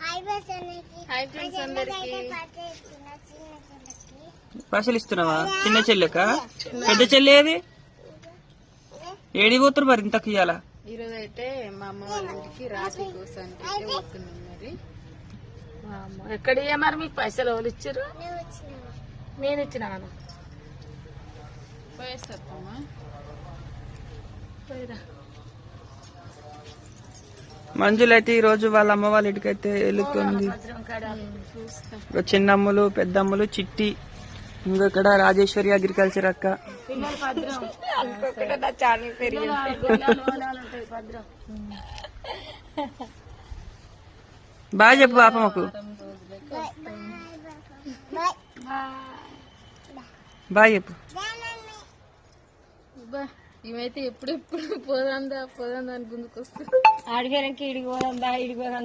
Hi friends అందరికి. పైసలు ఇస్తున్నావా చిన్న చెల్లెక? పెద్ద చెల్లి ఏది? ఏడి పోతురు మరి ఇంతకు ఇయ్యాల? ఈరోజు అయితే మా అమ్మ వాళ్ళ ఇంటికి రాఖీ కోసానికి అయితే పోతున్నాం. మరి ఎక్కడ మరి మీకు పైసలు ఎవరు ఇచ్చారు? నేను ఇచ్చినాను. పోయేస్తామా? పోయిరా. మంజులు అయితే ఈ రోజు వాళ్ళ అమ్మ వాళ్ళ ఇంటికి అయితే వెళ్తుంది. చిన్నమ్మలు పెద్దమ్మలు చిట్టి, ఇంకొకడ రాజేశ్వరి అగ్రికల్చర్ అక్క. బాగా చెప్పు పాపమ్మకు. బాగా చెప్పు. ఇవైతే ఎప్పుడెప్పుడు పోదాందా అని గుందుకు వస్తుంది. ఆడిపోయాక ఇడికి పోదాం, ఇడికి పోదాం.